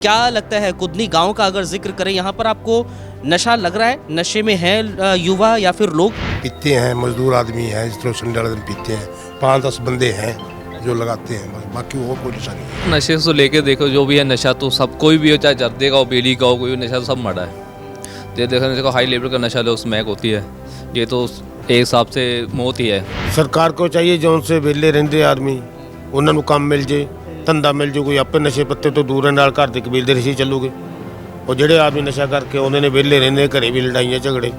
क्या लगता है कुदनी गांव का अगर जिक्र करें, यहाँ पर आपको नशा लग रहा है? नशे में है युवा या फिर लोग? पीते हैं, मजदूर आदमी हैं, जिस तरह संडे वाले दिन पीते हैं। 5-10 बंदे हैं जो लगाते हैं, बस बाकी और कोई नशा नहीं है। नशे से लेके देखो जो भी है नशा तो सब कोई भी हो, चाहे जर्दे का हो, बीड़ी का हो, कोई भी नशा तो सब मरा है। ये देखो हाई लेवल का नशा लो स्मैक होती है, ये तो एक हिसाब से मौत ही है। सरकार को चाहिए जो उनसे वेले रहते आदमी उन्होंने काम मिल जाए, धंधा मिल जाए। कोई आपे नशे पत्ते तो दूर नाल घर के कबीले रही चलोगे, और जेडे आदमी नशा करके उन्होंने वेले रहने घरे भी लड़ाइयाँ झगड़े।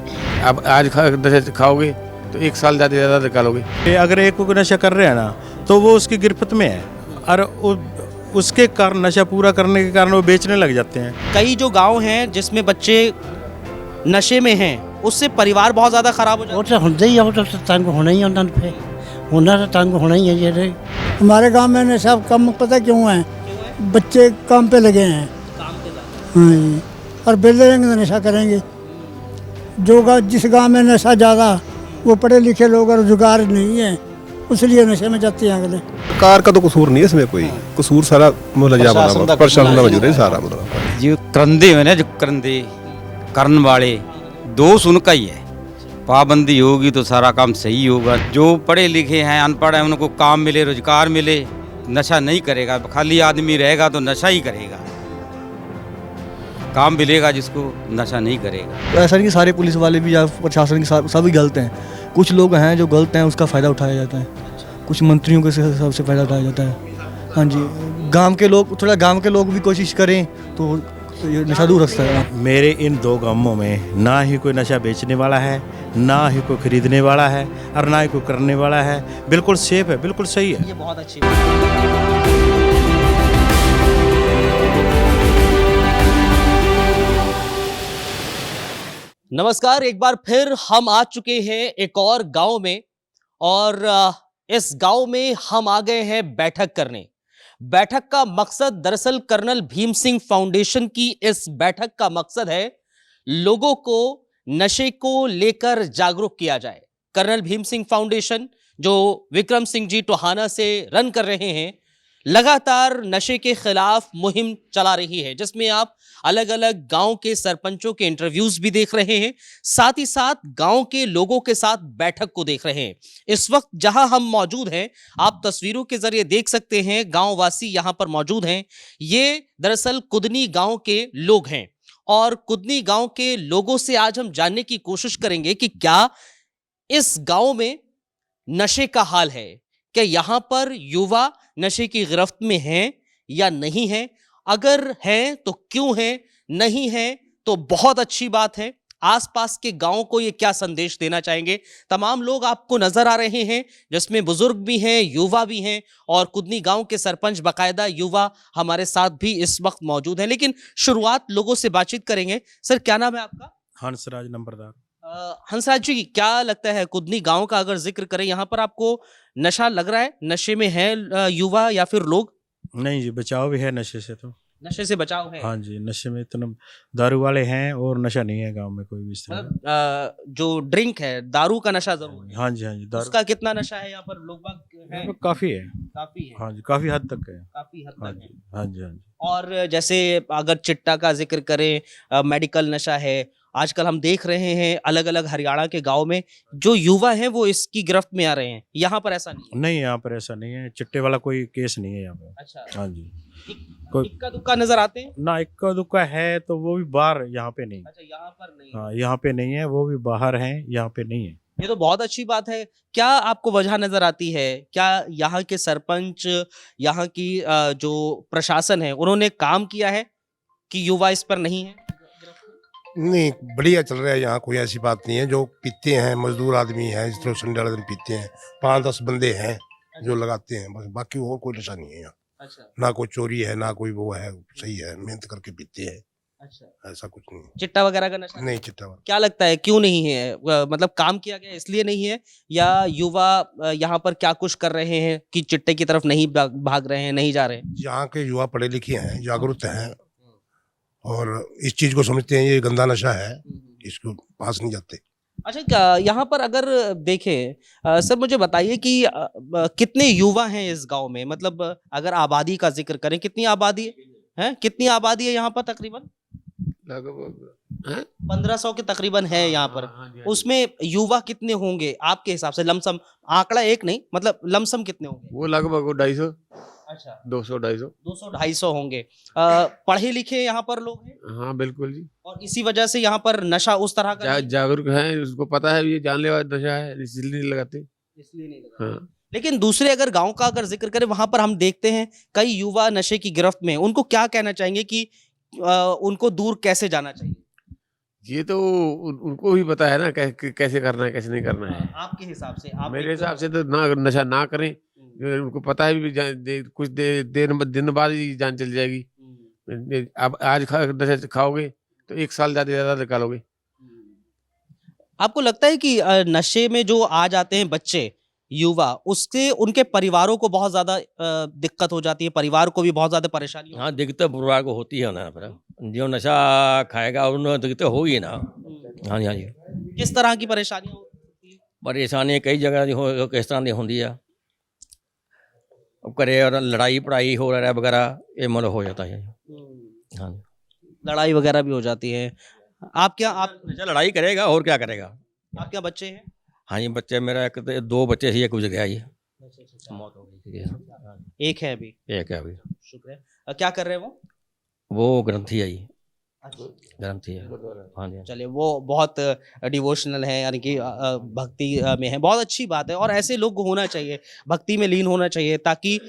अब आज नशा खाओगे तो 1 साल ज़्यादा निकालोगे। अगर एक को नशा कर रहे हैं ना तो वो उसकी गिरफ्त में है, और उसके कारण नशा पूरा करने के कारण वो बेचने लग जाते हैं। कई जो गांव हैं जिसमें बच्चे नशे में हैं, उससे परिवार बहुत ज़्यादा खराब हो जाता वो तो होंगे ही, वो तो तंग होना ही उन्होंने पे होना तो तंग होना ही है। ये हमारे गांव में नशा कम पता क्यों है? बच्चे काम पे लगे हैं। हाँ, और बेले रहेंगे तो नशा करेंगे। जिस गांव में नशा ज़्यादा, वो पढ़े लिखे लोग और रोजगार नहीं है, इसलिए नशे में जाते हैं अगले। सरकार का तो कसूर नहीं है इसमें, कोई कसूर सारा प्रशासन का वजूद है सारा। मतलब जो करंदे में ना, जो करंदे करने वाले दोष उनका ही है। पाबंदी होगी तो सारा काम सही होगा। जो पढ़े लिखे हैं, अनपढ़ हैं, उनको काम मिले, रोजगार मिले, नशा नहीं करेगा। खाली आदमी रहेगा तो नशा ही करेगा। काम मिलेगा जिसको, नशा नहीं करेगा। ऐसा नहीं कि सारे पुलिस वाले भी या प्रशासन के सभी गलत हैं। कुछ लोग हैं जो गलत हैं, उसका फ़ायदा उठाया जाता है। कुछ मंत्रियों के सबसे फ़ायदा उठाया जाता है। हाँ जी, गांव के लोग भी कोशिश करें तो ये नशा दूर रखता है। मेरे इन 2 गांवों में ना ही कोई नशा बेचने वाला है, ना ही कोई खरीदने वाला है, और ना ही कोई करने वाला है। बिल्कुल सेफ है, बिल्कुल सही है। ये बहुत अच्छी बात है। नमस्कार, एक बार फिर हम आ चुके हैं एक और गांव में, और इस गांव में हम आ गए हैं बैठक करने। बैठक का मकसद दरअसल कर्नल भीम सिंह फाउंडेशन की इस बैठक का मकसद है लोगों को नशे को लेकर जागरूक किया जाए। कर्नल भीम सिंह फाउंडेशन जो विक्रम सिंह जी टोहाना से रन कर रहे हैं, लगातार नशे के खिलाफ मुहिम चला रही है, जिसमें आप अलग अलग गांव के सरपंचों के इंटरव्यूज भी देख रहे हैं, साथ ही साथ गांव के लोगों के साथ बैठक को देख रहे हैं। इस वक्त जहां हम मौजूद हैं, आप तस्वीरों के जरिए देख सकते हैं, गांव वासी यहां पर मौजूद हैं। ये दरअसल कुदनी गांव के लोग हैं, और कुदनी गांव के लोगों से आज हम जानने की कोशिश करेंगे कि क्या इस गांव में नशे का हाल है, क्या यहां पर युवा नशे की गिरफ्त में हैं या नहीं है। अगर हैं तो क्यों हैं, नहीं है तो बहुत अच्छी बात है। आसपास के गांवों को ये क्या संदेश देना चाहेंगे। तमाम लोग आपको नजर आ रहे हैं, जिसमें बुजुर्ग भी हैं, युवा भी हैं, और कुदनी गांव के सरपंच बाकायदा युवा हमारे साथ भी इस वक्त मौजूद हैं। लेकिन शुरुआत लोगों से बातचीत करेंगे। सर, क्या नाम है आपका? हंसराज नंबरदार। हंसराज जी, क्या लगता है कुदनी गांव का अगर जिक्र करें, यहाँ पर आपको नशा लग रहा है? नशे में है युवा या फिर लोग? नहीं जी, बचाव भी है नशे से। तो नशे से बचाव है। हाँ जी, नशे में इतना दारू वाले हैं और नशा नहीं है गांव में कोई भी इस तरह। मतलब जो ड्रिंक है, दारू का नशा जरूर है। हाँ जी, हाँ जी, दारू उसका कितना नशा है यहाँ पर? लोग बाग है? काफ़ी है। काफी है। हाँ जी, काफ़ी हद तक है। काफी हद हाँ तक है। जी, हाँ जी, हाँ जी। और जैसे अगर चिट्टा का जिक्र करें, मेडिकल नशा है, आजकल हम देख रहे हैं अलग अलग हरियाणा के गांव में जो युवा हैं वो इसकी गिरफ्त में आ रहे हैं। यहाँ पर ऐसा नहीं है? नहीं, यहाँ पर ऐसा नहीं है। चिट्टे वाला कोई केस नहीं है यहाँ पर। अच्छा। हाँ जी, इक्का दुक्का नजर आते हैं ना। इक्का दुक्का है तो वो भी बाहर, यहाँ पे नहीं। अच्छा, यहाँ पर नहीं। हाँ, यहाँ पे नहीं है, वो भी बाहर हैं, यहाँ पे नहीं है। ये तो बहुत अच्छी बात है। क्या आपको वजह नजर आती है? क्या यहाँ के सरपंच, यहाँ की जो प्रशासन है, उन्होंने काम किया है कि युवा इस पर नहीं है? नहीं, बढ़िया चल रहा है यहाँ, कोई ऐसी बात नहीं है। जो पीते हैं, मजदूर आदमी हैं, जिस तरह संडे वाले दिन पीते हैं। 5-10 बंदे हैं जो लगाते हैं, बस बाकी और कोई नशा नहीं है यहाँ। अच्छा। ना कोई चोरी है, ना कोई वो है, सही है, मेहनत करके पीते हैं। अच्छा, ऐसा कुछ नहीं है। चिट्टा वगैरह का नशा नहीं, चिट्टा वाला। क्या लगता है क्यों नहीं है? मतलब काम किया गया इसलिए नहीं है, या युवा यहाँ पर क्या कुछ कर रहे हैं कि चिट्टे की तरफ नहीं भाग रहे हैं, नहीं जा रहे हैं? यहाँ के युवा पढ़े लिखे हैं, जागरूक हैं, और इस चीज को समझते हैं ये गंदा नशा है, इसको पास नहीं जाते। अच्छा, यहाँ पर अगर देखें, सर मुझे बताइए कि कितने युवा हैं इस गांव में? मतलब अगर आबादी का जिक्र करें, कितनी आबादी है? हैं? कितनी आबादी है यहाँ पर तकरीबन? लगभग 1500 के तकरीबन है यहाँ पर। उसमें युवा कितने होंगे आपके हिसाब से? लमसम आंकड़ा एक नहीं, मतलब लमसम कितने होंगे? वो लगभग 250, अच्छा, 200 250। 200-250 होंगे। पढ़े लिखे यहाँ पर लोग हैं हाँ बिल्कुल जी। और इसी वजह से यहाँ पर नशा उस तरह का नहीं- जागरूक है, उसको पता है ये जानलेवा नशा है, इसलिए नहीं लगाते। इसलिए नहीं लगा। हाँ लेकिन दूसरे अगर गांव का अगर जिक्र करें, वहां पर हम देखते हैं कई युवा नशे की गिरफ्त में। उनको क्या कहना चाहेंगे कि उनको दूर कैसे जाना चाहिए? ये तो उनको भी पता है ना कैसे करना है, कैसे नहीं करना है। आपके हिसाब से मेरे हिसाब से तो ना नशा ना करें। उनको पता है भी कुछ दिन बाद ही जान चली जाएगी। अब आज नशा खाओगे तो 1 साल ज्यादा निकालोगे। आपको लगता है कि नशे में जो आ जाते हैं बच्चे युवा, उससे उनके परिवारों को बहुत ज्यादा दिक्कत हो जाती है, परिवार को भी बहुत ज्यादा परेशानी होती हाँ दिक्कत परिवार को होती है ना, पर जो नशा खाएगा उन्हें दिक्कत होगी ना। हाँ जी हाँ जी। है? किस तरह की परेशानियां होती है? परेशानी कई जगह दी हो किस तरह की होती है। अब करे और लड़ाई पढ़ाई हो रहा है वगैरह, ये मतलब हो जाता है। हाँ जी, लड़ाई वगैरह भी हो जाती है। आप नशा लड़ाई करेगा और क्या करेगा। क्या बच्चे हैं? हाँ जी, बच्चे मेरा एक 2 बच्चे ही, एक गुजर गया जी, मौत हो गई थी। एक है अभी। एक है अभी। शुक्र है। क्या कर रहे हैं वो ग्रंथी है जी, ग्रंथी है। हाँ जी। चलिए, वो बहुत डिवोशनल है, यानी कि भक्ति में है। बहुत अच्छी बात है और ऐसे लोग होना चाहिए, भक्ति में लीन होना चाहिए, ताकि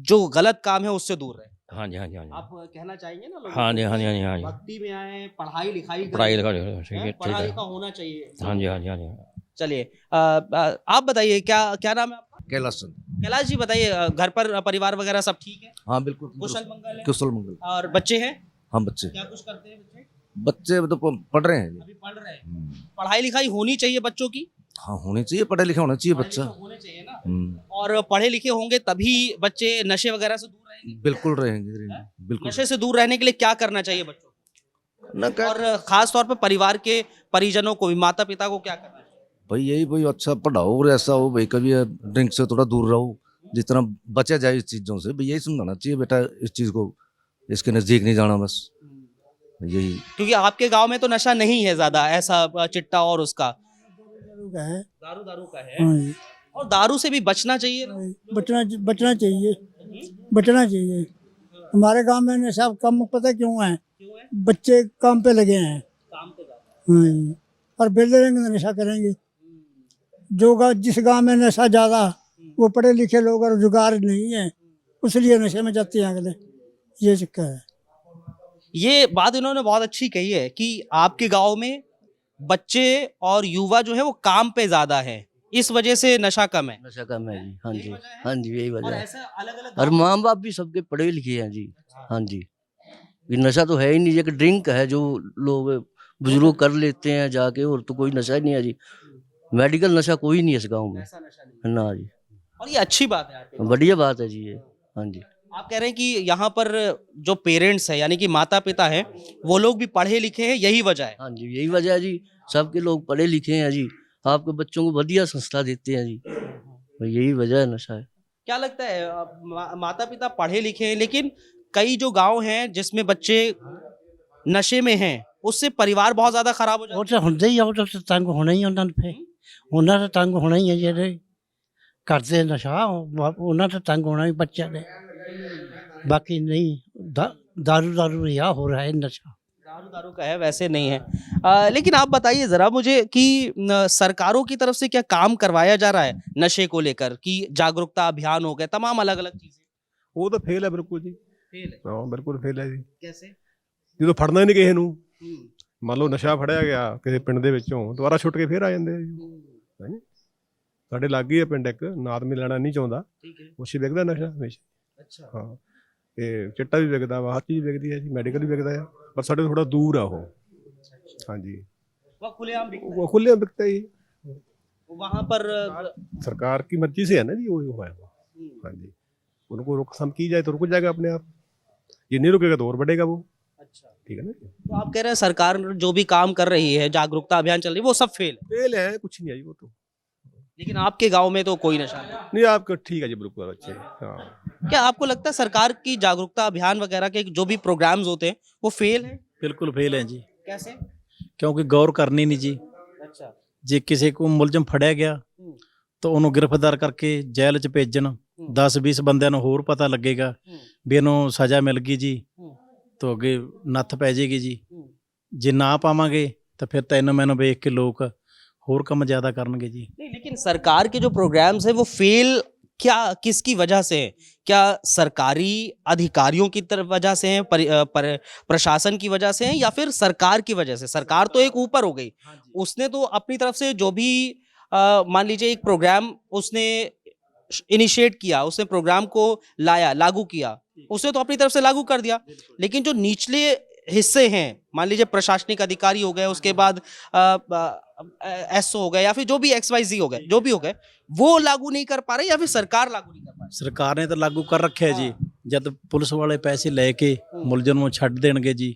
जो गलत काम है उससे दूर रहे। हाँ जी हाँ जी हाँ जी। आप कहना चाहेंगे ना लोगों हाँ जी को हाँ जी हाँ जी हाँ जी। भक्ति में आए, पढ़ाई लिखाई पढ़ाई करें, लिखाई ठीक है, ठीक पढ़ा है। लिखा होना चाहिए। हाँ जी हाँ जी हाँ जी। चलिए, आप बताइए क्या नाम है आपका? कैलाश कैलाश जी, बताइए, घर पर परिवार वगैरह सब ठीक है? हाँ बिल्कुल कुशल मंगल है? कुशल मंगल। और बच्चे हैं? हम बच्चे क्या कुछ करते हैं बच्चे? बच्चे तो पढ़ रहे हैं। अभी पढ़ रहे हैं। पढ़ाई लिखाई होनी चाहिए बच्चों की? हाँ होनी चाहिए, पढ़े लिखे होना चाहिए बच्चा। होने चाहिए ना। और पढ़े लिखे होंगे तभी बच्चे नशे वगैरह से दूर रहेंगे। बिल्कुल रहेंगे, बिल्कुल। नशे से दूर रहने के लिए क्या करना चाहिए बच्चों को? ना कर और खास तौर पर परिवार के परिजनों को भी, माता पिता को क्या करना चाहिए? भाई यही भाई अच्छा पढ़ाओ और ऐसा हो भाई, कभी ड्रिंक से थोड़ा दूर रहो, जितना बचा जाए इस चीजों से। भाई यही समझाना चाहिए बेटा, इस चीज को, इसके नजदीक नहीं जाना, बस यही। क्योंकि आपके गांव में तो नशा नहीं है ज्यादा, ऐसा चिट्टा और उसका है। दारू का है। हाँ जी। और दारू से भी बचना चाहिए ना? बचना चाहिए, बचना चाहिए। हमारे गांव में नशा कम पता क्यों है? बच्चे काम पे लगे हैं। काम पे जाते हैं। हाँ जी। और बेलते रहेंगे तो नशा करेंगे। जिस गांव में नशा ज़्यादा, वो पढ़े लिखे लोग और रोजगार नहीं है, इसलिए नशे में जाते हैं अगले। ये चक्कर है। ये बात इन्होंने बहुत अच्छी कही है कि आपके गांव में बच्चे और युवा जो है वो काम पे ज्यादा है, इस वजह से नशा कम है। नशा कम है जी। हाँ यही जी वजह है? हाँ जी, यही और वजह है। ऐसा अलग-अलग और माँ बाप भी सबके पढ़े लिखे हैं जी। हाँ जी, ये नशा तो है ही नहीं, एक ड्रिंक है जो लोग बुजुर्ग कर लेते हैं जाके, और तो कोई नशा ही नहीं है जी। मेडिकल नशा कोई नहीं है इस गाँव में। ऐसा नशा नहीं ना जी, और ये अच्छी बात है आपके। बढ़िया बात है जी ये। हाँ जी। आप कह रहे हैं कि यहाँ पर जो पेरेंट्स है, यानी कि माता पिता हैं, वो लोग भी पढ़े लिखे हैं, यही वजह है। हाँ जी, यही वजह है जी। सबके लोग पढ़े लिखे हैं जी, आपके बच्चों को बढ़िया संस्था देते हैं जी, यही वजह है नशा है। क्या लगता है, माता पिता पढ़े लिखे हैं, लेकिन कई जो गांव हैं जिसमें बच्चे नशे में हैं, उससे परिवार बहुत ज्यादा खराब हो जाता है। ਉਹ ਤਾਂ ਹੁੰਦਾ ਹੀ ਆ, ਉਹ ਤਾਂ ਤੰਗ ਹੋਣਾ ਹੀ ਉਹਨਾਂ ਨੂੰ। ਫੇ ਉਹਨਾਂ ਦਾ ਤੰਗ ਹੋਣਾ ਹੀ ਹੈ, ਜਿਹੜੇ ਕਰਦੇ ਨਸ਼ਾ ਉਹਨਾਂ ਦਾ ਤੰਗ ਹੋਣਾ ਹੀ ਬੱਚਿਆਂ ਨੇ। बाकी नहीं, दारू रिहा हो रहा है नशा। दारू का है, वैसे नहीं है। लेकिन आप बताइए जरा मुझे कि सरकारों की तरफ से क्या काम करवाया जा रहा है नशे को लेकर, कि जागरूकता अभियान हो गए, तमाम अलग अलग चीजें? ਉਹ ਤਾਂ ਫੇਲ ਹੈ ਬਿਲਕੁਲ ਜੀ। फेल है। ਹਾਂ ਬਿਲਕੁਲ ਫੇਲ ਹੈ ਜੀ। कैसे? ਜਦੋਂ ਫੜਨਾ ਹੀ ਨਹੀਂ ਕਿਸੇ ਨੂੰ, ਮੰਨ ਲਓ ਨਸ਼ਾ ਫੜਿਆ ਗਿਆ ਕਿਸੇ ਪਿੰਡ ਦੇ ਵਿੱਚੋਂ, ਦੁਬਾਰਾ ਛੁੱਟ ਕੇ ਫੇਰ ਆ ਜਾਂਦੇ ਆ ਜੀ। ਹੈਂ? ਸਾਡੇ ਲਾਗੇ ਆ ਪਿੰਡ ਇੱਕ, ਨਾਮ ਮੈਂ ਲੈਣਾ ਨਹੀਂ ਚਾਹੁੰਦਾ, ठीक है। ਉੱਥੇ ਵਿਕਦਾ ਨਸ਼ਾ ਹਮੇਸ਼ਾ। अच्छा। ਹਾਂ ਤੇ ਚਿੱਟਾ ਵੀ ਵਿਕਦਾ ਵਾ, ਹਰ ਚੀਜ਼ ਵਿਕਦੀ ਹੈ ਜੀ, ਮੈਡੀਕਲ ਵੀ ਵਿਕਦਾ ਆ, ਪਰ ਸਾਡੇ ਥੋੜਾ ਦੂਰ ਆ ਉਹ। ਹਾਂਜੀ, वो खुलेआम बिकता है। ਉਹ ਖੁੱਲੇ ਵਿਕता ही। वहां पर सरकार की मर्जी से है ना जी, वो है वो। हाँ जी, उनको रोकथाम की जाए तो रुक जाएगा अपने आप, ये नहीं रुकेगा तो और बढ़ेगा वो। अच्छा, ठीक है ना। तो आप कह रहे हैं सरकार जो भी काम कर रही है, जागरूकता अभियान चल रही है, वो सब फेल है। फेल है, कुछ नहीं आई वो तो। लेकिन आपके गांव में तो कोई नशा नहीं। नहीं आपको ठीक है जी, बिल्कुल अच्छे। हाँ क्या आपको लगता है सरकार की जागरूकता अभियान वगैरह के जो भी प्रोग्राम्स होते हैं वो फेल है? बिल्कुल फेल है जी, कैसे? क्योंकि गौर करनी नहीं जी। अच्छा। जे किसी को मुलजम फड़ਿਆ ਗਿਆ ਤਾਂ ਉਹਨੂੰ ਗ੍ਰਿਫਤਾਰ ਕਰਕੇ ਜੇਲ੍ਹ 'ਚ ਭੇਜਣ, 10-20 ਬੰਦਿਆਂ ਨੂੰ ਹੋਰ ਪਤਾ ਲੱਗੇਗਾ ਵੀ ਇਹਨੂੰ ਸਜ਼ਾ ਮਿਲ ਗਈ ਜੀ, ਤਾਂ ਅੱਗੇ ਨੱਥ ਪੈ ਜਾਏਗੀ ਜੀ। ਜੇ ਨਾ ਪਾਵਾਂਗੇ ਤਾਂ ਫਿਰ ਤੈਨੂੰ ਮੈਨੂੰ ਵੇਖ ਕੇ ਲੋਕ ਹੋਰ ਕੰਮ ਜ਼ਿਆਦਾ ਕਰਨਗੇ जी। नहीं, लेकिन सरकार के जो प्रोग्राम्स है वो फेल क्या किसकी वजह से है? क्या सरकारी अधिकारियों की तरफ वजह से है, प्रशासन की वजह से है, या फिर सरकार की वजह से? सरकार तो एक ऊपर हो गई, उसने तो अपनी तरफ से जो भी मान लीजिए एक प्रोग्राम उसने इनिशिएट किया, उसने प्रोग्राम को लाया, लागू किया, उसने तो अपनी तरफ से लागू कर दिया। लेकिन जो निचले हिस्से हैं, मान लीजिए प्रशासनिक अधिकारी हो गए, उसके बाद एसओ हो गए, या फिर जो भी XYZ हो गए, जो भी हो गए, वो लागू नहीं कर पा रहे, या फिर सरकार लागू नहीं कर पा रही? ਸਰਕਾਰ ਨੇ ਤਾਂ ਲਾਗੂ ਕਰ ਰੱਖਿਆ ਜੀ। ਜਦ ਪੁਲਿਸ ਵਾਲੇ ਪੈਸੇ ਲੈ ਕੇ ਮੁਲਜ਼ਮ ਨੂੰ ਛੱਡ ਦੇਣਗੇ ਜੀ,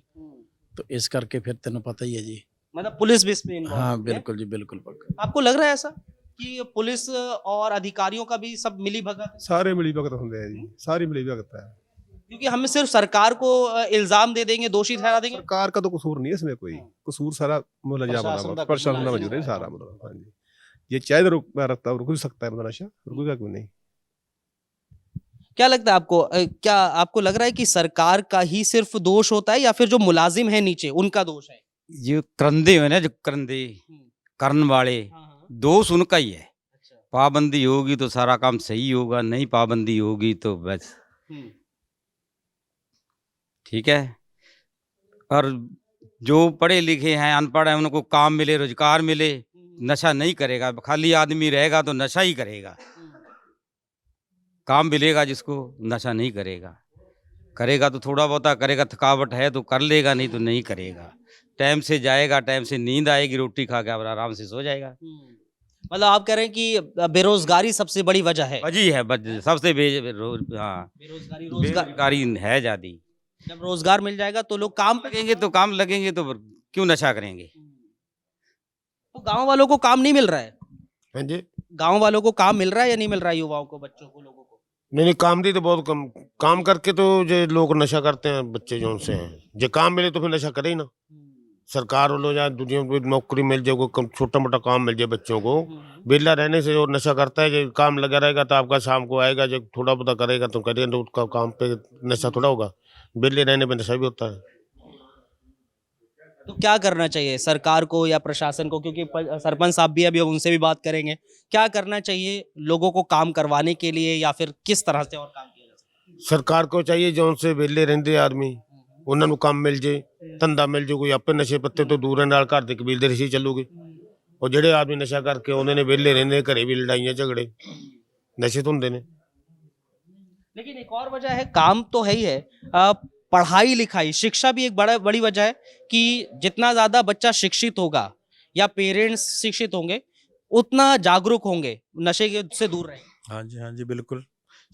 ਤਾਂ ਇਸ ਕਰਕੇ ਫਿਰ ਤੈਨੂੰ ਪਤਾ ਹੀ ਹੈ ਜੀ। मतलब पुलिस भी इसमें involved हाँ है? बिल्कुल जी, बिल्कुल पक्का। आपको लग रहा है ऐसा कि पुलिस और अधिकारियों का भी सब मिली भगत है? ਸਾਰੇ ਮਿਲੀ ਭਗਤ ਹੁੰਦੇ ਆ ਜੀ, ਸਾਰੀ मिली भगत है। क्योंकि हम सिर्फ सरकार को इल्जाम दे देंगे, दोषी ठहरा देंगे। सरकार का तो कसूर नहीं है इसमें, कोई कसूर सारा मुलजा प्रशासन बना का प्रशासन का कसूर मौजूद है है। सारा, मतलब हाँ जी। ये चाहे तो रखता है, रुक भी सकता है मतलब नशा, रुकेगा क्यों नहीं। क्या लगता है आपको, क्या आपको लग रहा है कि सरकार का ही सिर्फ दोष होता है, या फिर जो मुलाजिम है नीचे उनका दोष है? जो करंदे हुए ना, जो करंदे करन वाले, दोष उनका ही है। पाबंदी होगी तो सारा काम सही होगा, नहीं पाबंदी होगी तो बस ठीक है। और जो पढ़े लिखे हैं, अनपढ़ हैं, उनको काम मिले, रोजगार मिले, नशा नहीं करेगा। खाली आदमी रहेगा तो नशा ही करेगा। काम मिलेगा जिसको, नशा नहीं करेगा। करेगा तो थोड़ा बहुत करेगा, थकावट है तो कर लेगा, नहीं तो नहीं करेगा। टाइम से जाएगा, टाइम से नींद आएगी, रोटी खा के आराम से सो जाएगा। मतलब आप कह रहे हैं कि बेरोजगारी सबसे बड़ी वजह है? वजह है सबसे हाँ, बेरोजगारी है ज्यादा। जब रोजगार मिल जाएगा तो लोग काम लगेंगे, तो काम लगेंगे तो क्यों नशा करेंगे। तो गांव वालों को काम नहीं मिल रहा है? हाँ जी, गांव वालों को काम मिल रहा है या नहीं मिल रहा है? युवाओं को, बच्चों को, लोगों को? नहीं काम दी तो बहुत कम, काम करके तो जो लोग नशा करते हैं बच्चे जो उनसे हैं, जो काम मिले तो फिर नशा करे ही ना। सरकार वालों या दुनिया को नौकरी मिल जाए, कोई छोटा मोटा काम मिल जाए बच्चों को, बेला रहने से जो नशा करता है, जो काम लगा रहेगा तो आपका शाम को आएगा, जो थोड़ा बहुत करेगा तो करेगा, तो उसका काम पे नशा थोड़ा होगा। बेले रहने पे नशा भी होता है। तो क्या करना चाहिए सरकार को या प्रशासन को? क्योंकि सरपंच साहब भी अभी उनसे भी बात करेंगे। क्या करना चाहिए लोगों को काम करवाने के लिए, या फिर किस तरह से और काम किया जा सकता है? सरकार को चाहिए जो उनसे वेले रहते आदमी उन्होंने काम मिल जाए, धंधा मिल जाए, कोई आपे नशे पत्ते तो दूर रहने घर की कबीलदारी सही चलूगी। और ਜਿਹੜੇ आदमी नशा करके उन्होंने वेले रहने, घरे भी लड़ाइयाँ झगड़े नशे तो होंगे ने। लेकिन एक और वजह है, काम तो है ही है, पढ़ाई लिखाई, शिक्षा भी एक बड़ी वजह है कि जितना ज्यादा बच्चा शिक्षित होगा या पेरेंट्स शिक्षित होंगे उतना जागरूक होंगे, नशे से दूर रहेंगे। हाँ जी बिल्कुल,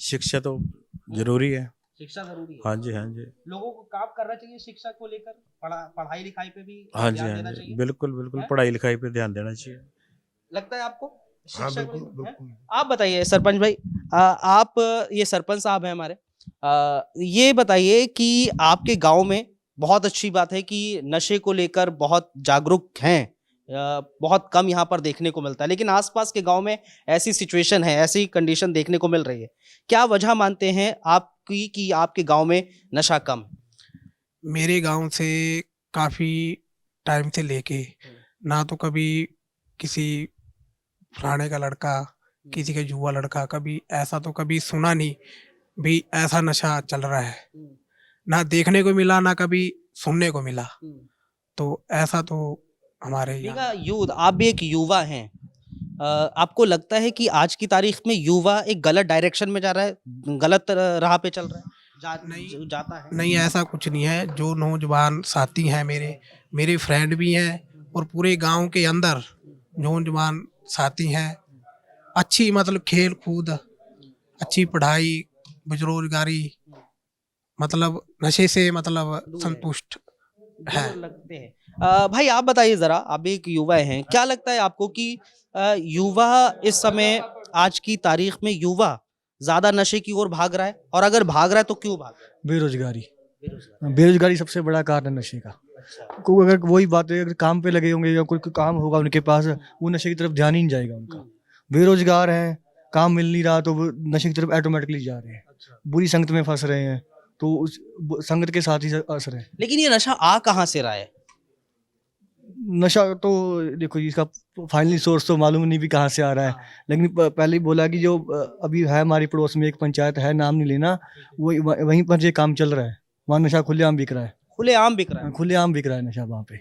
शिक्षा तो जरूरी है। शिक्षा जरूरी है। हाँ जी लोगों को काम करना चाहिए शिक्षा को लेकर, पढ़ाई लिखाई पे भी हाँ ध्यान देना चाहिए। बिल्कुल पढ़ाई लिखाई पे ध्यान देना चाहिए। लगता है आपको? हाँ शिक्षा बिल्कुल। आप बताइए सरपंच भाई, आप ये सरपंच साहब हैं हमारे, ये बताइए कि आपके गांव में बहुत अच्छी बात है कि नशे को लेकर बहुत जागरूक हैं, बहुत कम यहाँ पर देखने को मिलता है, लेकिन आसपास के गांव में ऐसी सिचुएशन है, ऐसी कंडीशन देखने को मिल रही है। क्या वजह मानते हैं आपकी कि आपके गांव में नशा कम है? मेरे गांव से काफ़ी टाइम से लेके ना तो कभी किसी फलाने का लड़का, किसी का युवा लड़का, कभी ऐसा तो कभी सुना नहीं भी ऐसा नशा चल रहा है, ना देखने को मिला, ना कभी सुनने को मिला। तो ऐसा तो हमारे यूथ, आप भी एक युवा हैं, आपको लगता है कि आज की तारीख में युवा एक गलत डायरेक्शन में जा रहा है, गलत राह पे चल रहा है? जाता है? नहीं, ऐसा कुछ नहीं है। जो नौजवान साथी हैं मेरे फ्रेंड भी हैं, और पूरे गांव के अंदर नौजवान साथी हैं, अच्छी मतलब खेल कूद, अच्छी पढ़ाई, बेरोजगारी, मतलब नशे से मतलब संतुष्ट है। लगते हैं। भाई आप बताइए जरा, आप भी एक युवा हैं, क्या लगता है आपको कि युवा इस समय आज की तारीख में युवा ज्यादा नशे की ओर भाग रहा है, और अगर भाग रहा है तो क्यों भाग रहा है? बेरोजगारी बेरोजगारी सबसे बड़ा कारण है नशे का। को अगर वही बात है, अगर काम पे लगे होंगे या कोई कोई काम होगा उनके पास, वो नशे की तरफ ध्यान ही नहीं जाएगा उनका। बेरोजगार हैं, काम मिल नहीं रहा, तो वो नशे की तरफ ऑटोमेटिकली जा रहे हैं, बुरी संगत में फंस रहे हैं, तो उस संगत के साथ ही असर है। लेकिन ये नशा आ कहाँ से रहा है? नशा तो देखो जी, इसका फाइनली सोर्स तो मालूम नहीं भी कहाँ से आ रहा है, लेकिन पहले ही बोला कि जो अभी है हमारी पड़ोस में एक पंचायत है, नाम नहीं लेना, वहीं पर ये काम चल रहा है, वहाँ नशा खुलेआम बिक रहा है। खुलेआम बिक रहा है? खुलेआम बिक रहा है नशा वहाँ पे,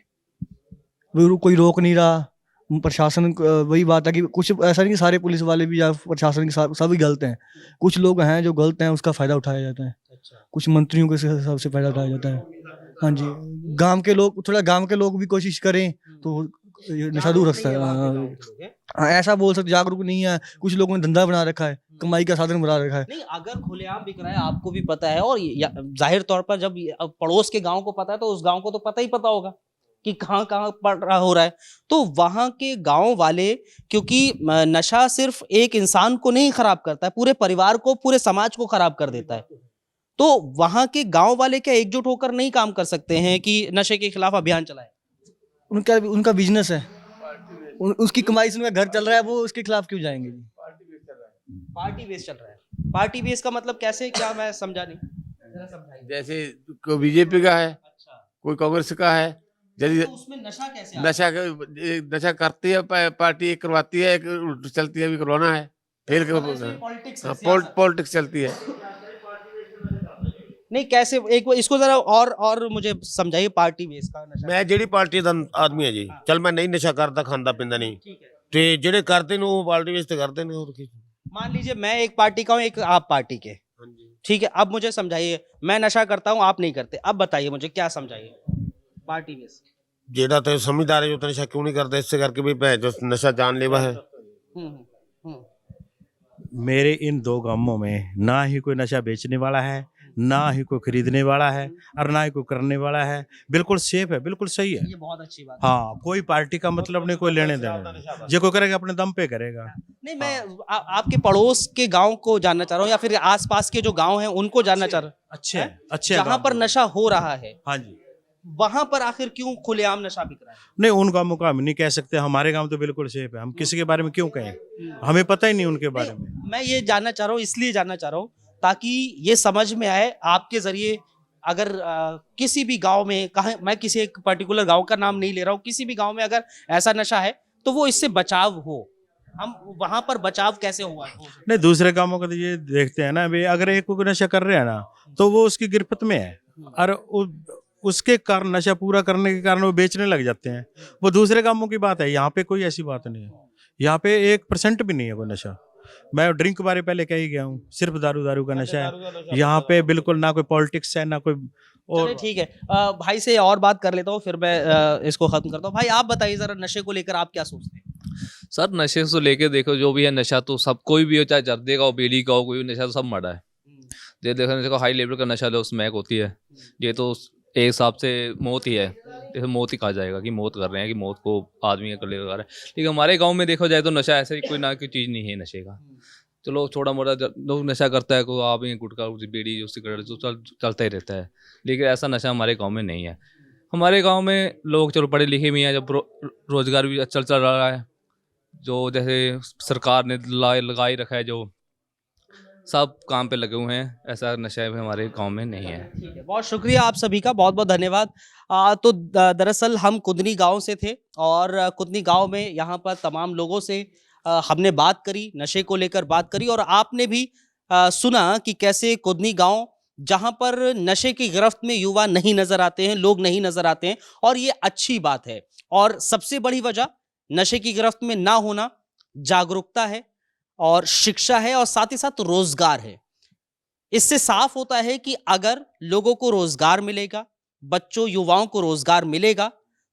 कोई रोक नहीं रहा। प्रशासन वही बात है कि कुछ ऐसा नहीं कि सारे पुलिस वाले भी या प्रशासन के सभी गलत हैं, कुछ लोग हैं जो गलत हैं, उसका फायदा उठाया जाता है। कुछ मंत्रियों के हिसाब से फायदा उठाया जाता है। हाँ जी, गांव के लोग भी कोशिश करें तो ये नशा दूर रखता है। हाँ, ऐसा बोल सकते, जागरूक नहीं है, कुछ लोगों ने धंधा बना रखा है, कमाई का साधन बना रखा है। नहीं, अगर खुलेआम बिक रहा है, आपको भी पता है, और जाहिर तौर पर जब पड़ोस के गांव को पता है तो उस गांव को तो पता होगा कि कहाँ कहाँ पड़ रहा हो रहा है, तो वहां के गांव वाले, क्योंकि नशा सिर्फ एक इंसान को नहीं खराब करता है, पूरे परिवार को, पूरे समाज को खराब कर देता है, तो वहां के गांव वाले क्या एकजुट होकर नहीं काम कर सकते हैं कि नशे के खिलाफ अभियान चलाए? उनका बिजनेस है, उसकी कमाई से उनका घर चल रहा है, वो उसके खिलाफ क्यों जाएंगे? पार्टी बेस चल रहा है। पार्टी बेस का मतलब कैसे, क्या मैं समझा नहीं, जरा समझाइए। जैसे कोई बीजेपी का है, कोई कांग्रेस का है, तो उसमें नशा कैसे? नशा करती है पार्टी, एक करवाती है, एक उल्टी चलती है, भी करवाना है, फेल पॉलिटिक्स चलती है। नहीं, कैसे, एक इसको जरा और मुझे समझाइए, पार्टी बेस का नशा। मैं ਜਿਹੜੀ ਪਾਰਟੀ ਦਾ ਆਦਮੀ ਹੈ ਜੀ, ਚਲ ਮੈਂ ਨਹੀਂ ਨਸ਼ਾ ਕਰਦਾ, ਖਾਂਦਾ ਪੀਂਦਾ ਨਹੀਂ, ਤੇ ਜਿਹੜੇ ਕਰਦੇ ਨੇ ਉਹ ਪਾਰਟੀ ਵਿੱਚ ਤੇ ਕਰਦੇ ਨੇ, ਹੋਰ ਕੀ। मान लीजिए मैं एक पार्टी का हूँ, एक आप पार्टी के, ठीक है, अब मुझे समझाइए, मैं नशा करता हूँ, आप नहीं करते, अब बताइए मुझे क्या समझाइए पार्टी बेस। ਜਿਹੜਾ ਤੇ ਸਮਝਦਾਰ ਹੈ ਜੋ ਨਸ਼ਾ क्यों नहीं करता, इससे करके भी जो नशा जानलेवा है। मेरे इन दो गांवों में ना ही कोई नशा बेचने वाला है, ना ही कोई खरीदने वाला है, और ना ही कोई करने वाला है, बिल्कुल सेफ है, बिल्कुल सही है। ये बहुत अच्छी बात है। हाँ, कोई पार्टी का मतलब नहीं, कोई लेने देने, जो कोई करेगा अपने दम पे करेगा। नहीं, मैं आपके पड़ोस के गांव को जानना चाह रहा हूँ, या फिर आसपास के जो गांव हैं उनको जानना चाह रहा हूँ। अच्छे जहाँ पर नशा हो रहा है, हाँ जी, वहां पर आखिर क्यों खुलेआम नशा बिक रहा है? नहीं, उन गांवों का हम नहीं कह सकते, हमारे गांव तो बिल्कुल सेफ है, हम किसी के बारे में क्यों कहें, हमें पता ही नहीं उनके बारे में। मैं ये जानना चाह रहा हूँ, इसलिए जानना चाह रहा हूँ ताकि ये समझ में आए आपके जरिए, अगर किसी भी गांव में, कहा मैं किसी एक पर्टिकुलर गांव का नाम नहीं ले रहा हूँ, किसी भी गांव में अगर ऐसा नशा है तो वो इससे बचाव हो, हम वहां पर बचाव कैसे हुआ? नहीं, दूसरे कामों का तो ये देखते हैं ना भाई, अगर एक कोई नशा कर रहे हैं ना, तो वो उसकी गिरफ्त में है, और उसके कारण नशा पूरा करने के कारण वो बेचने लग जाते हैं, वो दूसरे कामों की बात है। यहाँ पे कोई ऐसी बात नहीं है, यहाँ पे 1% भी नहीं है कोई नशा। मैं ड्रिंक बारे पहले कह ही गया हूँ, सिर्फ दारू का नशा है यहाँ पे, बिल्कुल ना कोई पॉलिटिक्स है, ना कोई और। ठीक है, भाई से और बात कर लेता हूँ, फिर मैं इसको खत्म करता हूँ। भाई आप बताइए जरा, नशे को लेकर आप क्या सोचते हैं? सर, नशे से लेके देखो, जो भी है नशा तो सब, कोई भी हो, चाहे जर्दे का हो, बीड़ी का हो, कोई भी नशा तो सब मरा है। ये देखो, हाई लेवल का नशा लो, स्मैक होती है, ये तो एक हिसाब से मौत ही है, जैसे मौत ही कहा जाएगा कि मौत कर रहे हैं, कि मौत को आदमी कर ले रहा है। लेकिन हमारे गांव में देखा जाए तो नशा ऐसे कोई ना कोई चीज़ नहीं है नशे का। चलो छोटा मोटा लोग नशा करता है, कोई आप ही गुटखा, बीड़ी, जो सिगरेट, जो चलता ही रहता है, लेकिन ऐसा नशा हमारे गाँव में नहीं है। हमारे गाँव में लोग चलो पढ़े लिखे भी हैं, जब रोजगार भी चल रहा है, जो जैसे सरकार ने लगाई रखा है, जो सब काम पे लगे हुए हैं, ऐसा नशा हमारे गांव में नहीं है। ठीक है, बहुत शुक्रिया आप सभी का, बहुत बहुत धन्यवाद। तो दरअसल हम कुदनी गांव से थे, और कुदनी गांव में यहाँ पर तमाम लोगों से हमने बात करी, नशे को लेकर बात करी, और आपने भी सुना कि कैसे कुदनी गांव, जहाँ पर नशे की गिरफ्त में युवा नहीं नजर आते हैं, लोग नहीं नजर आते हैं, और ये अच्छी बात है। और सबसे बड़ी वजह नशे की गिरफ्त में ना होना जागरूकता है, और शिक्षा है, और साथ ही साथ रोजगार है। इससे साफ होता है कि अगर लोगों को रोजगार मिलेगा, बच्चों युवाओं को रोजगार मिलेगा,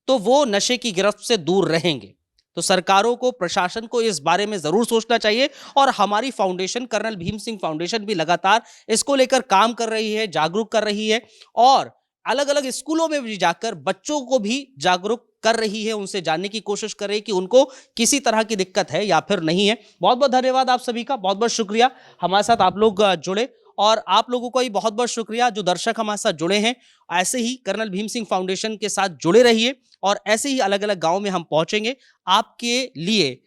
तो वो नशे की गिरफ्त से दूर रहेंगे। तो सरकारों को, प्रशासन को इस बारे में जरूर सोचना चाहिए, और हमारी foundation, colonel Bhim Singh foundation भी लगातार इसको लेकर काम कर रही है, जागरूक कर रही है, और अलग अलग स्कूलों में भी जाकर बच्चों को भी जागरूक कर रही है, उनसे जानने की कोशिश कर रही है कि उनको किसी तरह की दिक्कत है या फिर नहीं है। बहुत बहुत धन्यवाद आप सभी का, बहुत बहुत शुक्रिया हमारे साथ आप लोग जुड़े, और आप लोगों का भी बहुत बहुत शुक्रिया जो दर्शक हमारे साथ जुड़े हैं। ऐसे ही कर्नल भीम सिंह फाउंडेशन के साथ जुड़े रहिए और ऐसे ही अलग अलग गांव में हम पहुंचेंगे। आपके लिए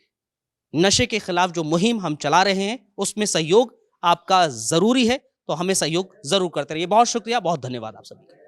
नशे के खिलाफ जो मुहिम हम चला रहे हैं उसमें सहयोग आपका जरूरी है, तो हमें सहयोग जरूर करते रहिए। बहुत शुक्रिया, बहुत धन्यवाद आप सभी का।